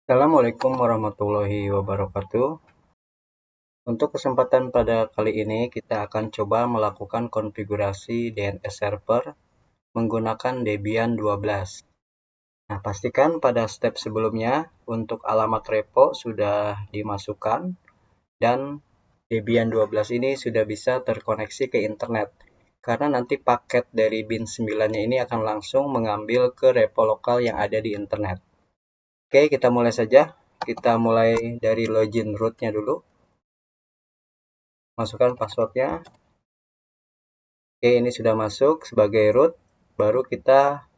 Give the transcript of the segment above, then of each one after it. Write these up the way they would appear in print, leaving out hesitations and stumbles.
Assalamualaikum warahmatullahi wabarakatuh. Untuk kesempatan pada kali ini, kita akan coba melakukan konfigurasi DNS server menggunakan Debian 12. Nah, pastikan pada step sebelumnya untuk alamat repo sudah dimasukkan dan Debian 12 ini sudah bisa terkoneksi ke internet. Karena nanti paket dari bin 9-nya ini akan langsung mengambil ke repo lokal yang ada di internet. Oke, kita mulai saja. Kita mulai dari login root-nya dulu. Masukkan passwordnya. Oke, ini sudah masuk sebagai root. Baru kita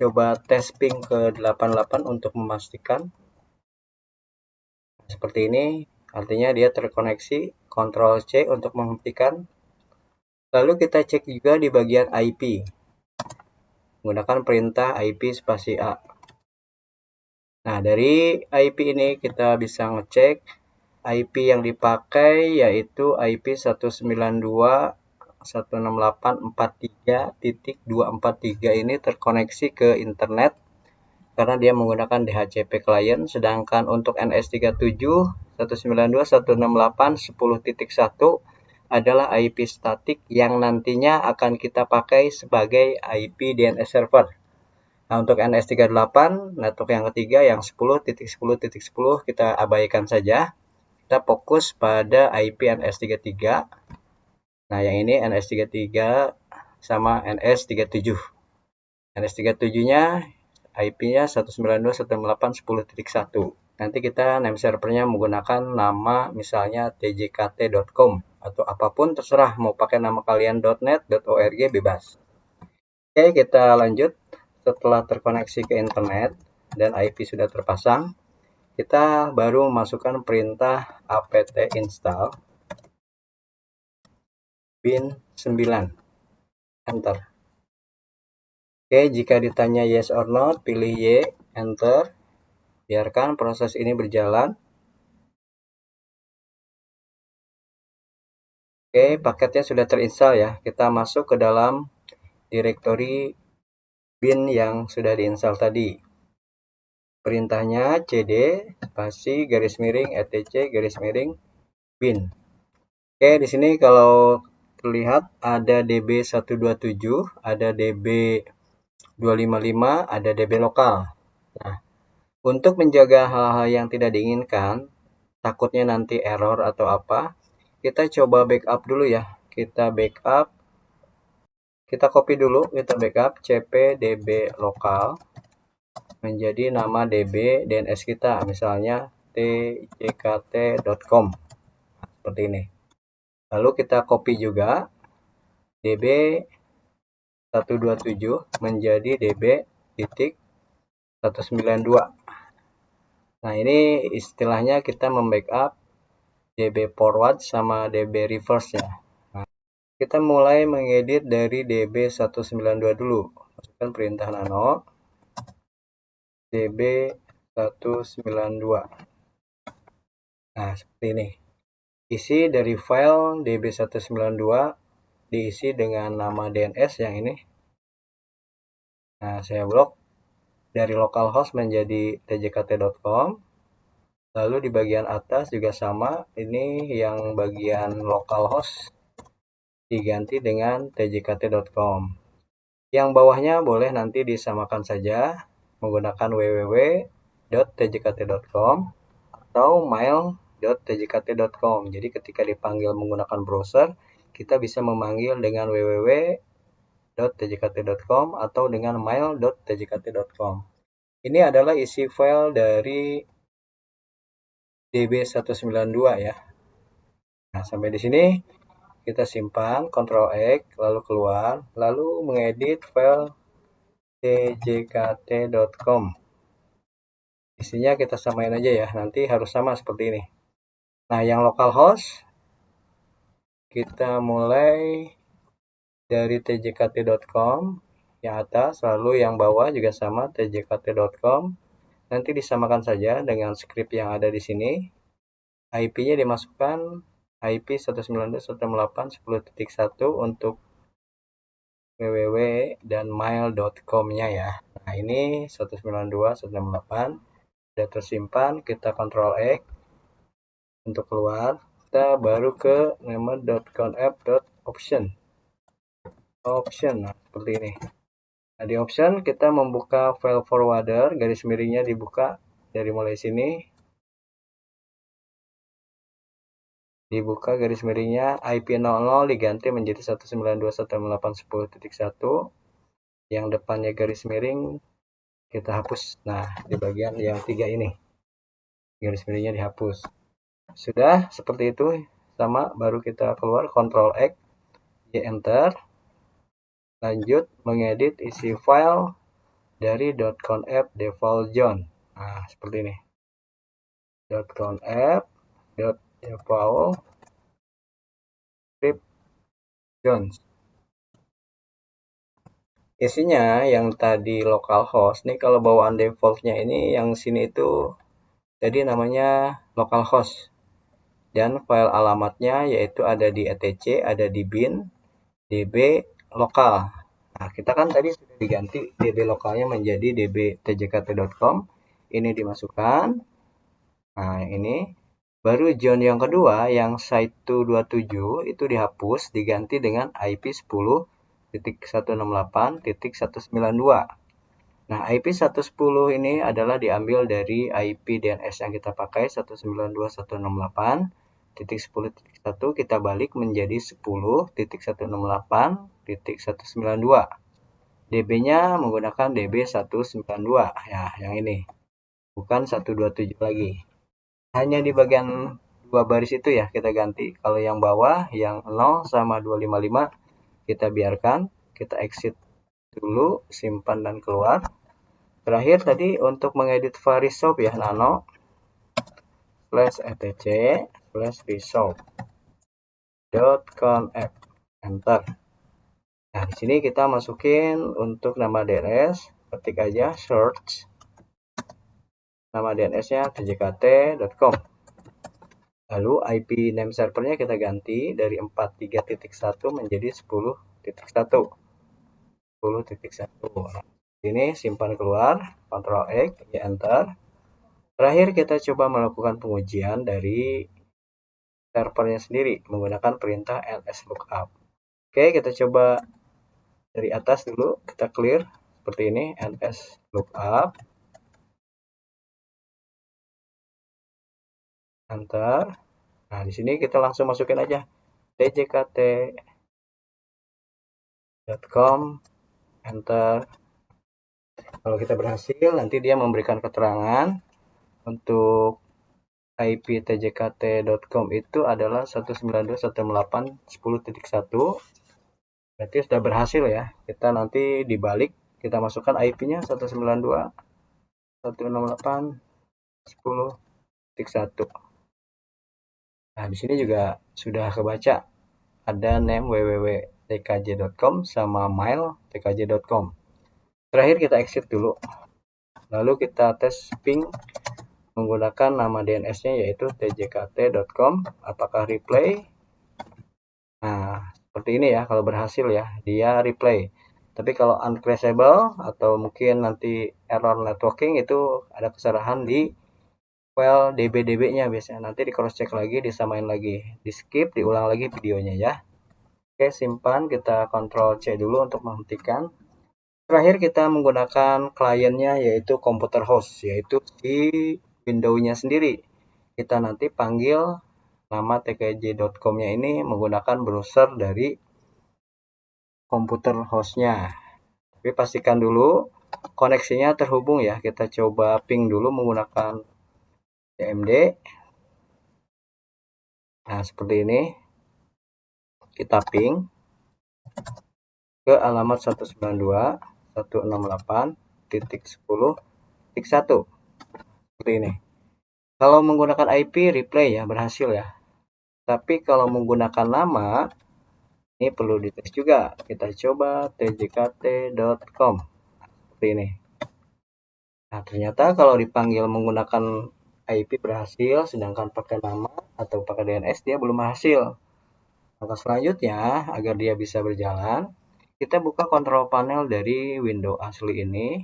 coba tes ping ke 88 untuk memastikan. Seperti ini, artinya dia terkoneksi. Ctrl C untuk menghentikan. Lalu kita cek juga di bagian IP. Menggunakan perintah IP spasi A. Nah, dari IP ini kita bisa ngecek IP yang dipakai yaitu IP 192.168.43.243 ini terkoneksi ke internet karena dia menggunakan DHCP client, sedangkan untuk NS37 192.168.10.1 adalah IP statik yang nantinya akan kita pakai sebagai IP DNS server. Nah, untuk NS38, network yang ketiga yang 10.10.10 kita abaikan saja. Kita fokus pada IP NS33. Nah, yang ini NS33 sama NS37. NS37-nya IP-nya 192.168.10.1. Nanti kita name servernya menggunakan nama misalnya tjkt.com atau apapun terserah, mau pakai nama kalian .net, .org bebas. Oke, kita lanjut. Setelah terkoneksi ke internet dan IP sudah terpasang, kita baru memasukkan perintah apt install bin 9. Enter. Oke, jika ditanya yes or not, pilih Y, enter. Biarkan proses ini berjalan. Oke, paketnya sudah terinstall ya. Kita masuk ke dalam direktori bin yang sudah diinstal tadi. Perintahnya cd spasi garis miring etc garis miring bin. Oke, di sini kalau terlihat ada db127, ada db255, ada db lokal. Nah, untuk menjaga hal-hal yang tidak diinginkan, takutnya nanti error atau apa, kita coba backup dulu ya. Kita backup, kita copy dulu, kita backup cp db lokal menjadi nama db DNS kita, misalnya tjkt.com. Seperti ini. Lalu kita copy juga db 127 menjadi db titik 192. Nah, ini istilahnya kita membackup db forward sama db reverse ya. Nah, kita mulai mengedit dari db 192 dulu. Masukkan perintah nano db 192. Nah, seperti ini. Isi dari file db192 diisi dengan nama DNS yang ini. Nah, saya blok dari localhost menjadi tjkt.com. Lalu di bagian atas juga sama, ini yang bagian localhost diganti dengan tjkt.com. Yang bawahnya boleh nanti disamakan saja menggunakan www.tjkt.com atau mail.tjkt.com. Jadi ketika dipanggil menggunakan browser, kita bisa memanggil dengan www.tjkt.com atau dengan mail.tjkt.com. Ini adalah isi file dari db192 ya. Nah, sampai di sini kita simpan, Ctrl X, lalu keluar, lalu mengedit file tjkt.com. Isinya kita samain aja ya, nanti harus sama seperti ini. Nah, yang localhost kita mulai dari tjkt.com yang atas, lalu yang bawah juga sama tjkt.com. Nanti disamakan saja dengan script yang ada di sini. IP-nya dimasukkan IP 192.168.10.1 untuk www dan mail.com-nya ya. Nah, ini 192.168. Sudah tersimpan, kita Ctrl X untuk keluar. Kita baru ke nama.conf.option. Nah, seperti ini. Nah, di option kita membuka file forwarder, garis miringnya dibuka dari mulai sini. Dibuka garis miringnya, IP00 diganti menjadi 192.168.10.1. Yang depannya garis miring kita hapus. Nah, di bagian yang 3 ini garis miringnya dihapus. Sudah seperti itu, sama, baru kita keluar Ctrl X, Y enter. Lanjut mengedit isi file dari .conf default zone. Nah, seperti ini. .conf default script zones. Isinya yang tadi localhost nih, kalau bawaan defaultnya ini yang sini itu jadi namanya localhost, dan file alamatnya yaitu ada di etc, ada di bin, db lokal. Nah, kita kan tadi sudah diganti db lokalnya menjadi db.tjkt.com. Ini dimasukkan. Nah, ini baru zone yang kedua yang site227 itu dihapus, diganti dengan IP 10.168.192. Nah, IP 110 ini adalah diambil dari IP DNS yang kita pakai 192.168.10.1, kita balik menjadi 10.168.192. DB-nya menggunakan DB192 ya, yang ini. Bukan 127 lagi. Hanya di bagian dua baris itu ya kita ganti. Kalau yang bawah yang 0 sama 255 kita biarkan, kita exit dulu, simpan dan keluar. Terakhir tadi untuk mengedit file resolve ya, nano /etc/resolve.conf, enter. Nah, di sini kita masukin untuk nama DNS, ketik aja search nama DNS-nya tjkt.com. Lalu IP name servernya kita ganti dari 43.1 menjadi 10.1. 10.1. Ini simpan keluar, Ctrl X, enter. Terakhir kita coba melakukan pengujian dari servernya sendiri menggunakan perintah lslookup. Oke, kita coba dari atas dulu, kita clear seperti ini, lslookup, enter. Nah, di sini kita langsung masukin aja tjkt.com, enter. Kalau kita berhasil, nanti dia memberikan keterangan untuk IP tjkt.com itu adalah 192.168.10.1. Berarti sudah berhasil ya. Kita nanti dibalik, kita masukkan IP-nya 192.168.10.1. Nah, di sini juga sudah kebaca ada name www.tkj.com sama mail tkj.com. Terakhir kita exit dulu. Lalu kita tes ping menggunakan nama DNS-nya yaitu tjkt.com. Apakah replay? Nah, seperti ini ya, kalau berhasil ya, dia replay. Tapi kalau uncrashable atau mungkin nanti error networking itu ada kesalahan di file db-db-nya biasanya. Nanti di cross check lagi, disamain lagi, di skip, diulang lagi videonya ya. Oke, simpan, kita Ctrl C dulu untuk menghentikan. Terakhir kita menggunakan kliennya yaitu komputer host, yaitu di Windows-nya sendiri. Kita nanti panggil nama tkj.com-nya ini menggunakan browser dari komputer host-nya. Tapi pastikan dulu koneksinya terhubung ya. Kita coba ping dulu menggunakan cmd. Nah, seperti ini. Kita ping ke alamat 192.168.10.1. Seperti ini. Kalau menggunakan IP replay ya, berhasil ya. Tapi kalau menggunakan nama, ini perlu dites juga. Kita coba tjkt.com. Seperti ini. Nah, ternyata kalau dipanggil menggunakan IP berhasil, sedangkan pakai nama atau pakai DNS dia belum berhasil. Langkah selanjutnya, agar dia bisa berjalan, kita buka kontrol panel dari Windows asli ini.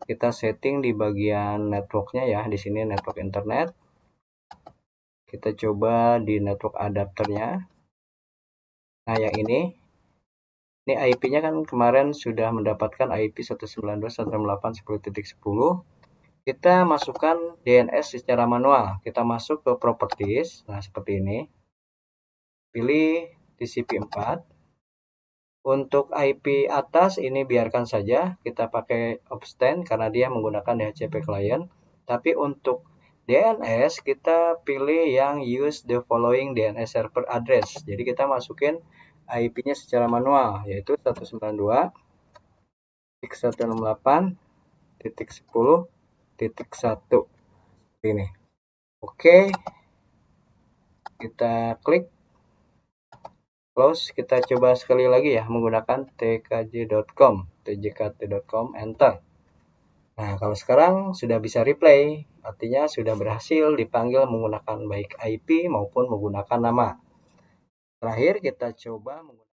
kita setting di bagian networknya ya, di sini network internet. Kita coba di network adapternya. Nah, yang ini IP-nya kan kemarin sudah mendapatkan IP 192.168.10.10. Kita masukkan DNS secara manual. Kita masuk ke properties. Nah, seperti ini. Pilih TCP4. Untuk IP atas ini biarkan saja. Kita pakai Obstain karena dia menggunakan DHCP client. Tapi untuk DNS kita pilih yang use the following DNS server address. Jadi kita masukin IP-nya secara manual, yaitu 192.168.10.1 ini. Oke, kita klik close. Kita coba sekali lagi ya menggunakan tkj.com, tjkt.com, enter. Nah, kalau sekarang sudah bisa replay, artinya sudah berhasil dipanggil menggunakan baik IP maupun menggunakan nama. Terakhir kita coba menggunakan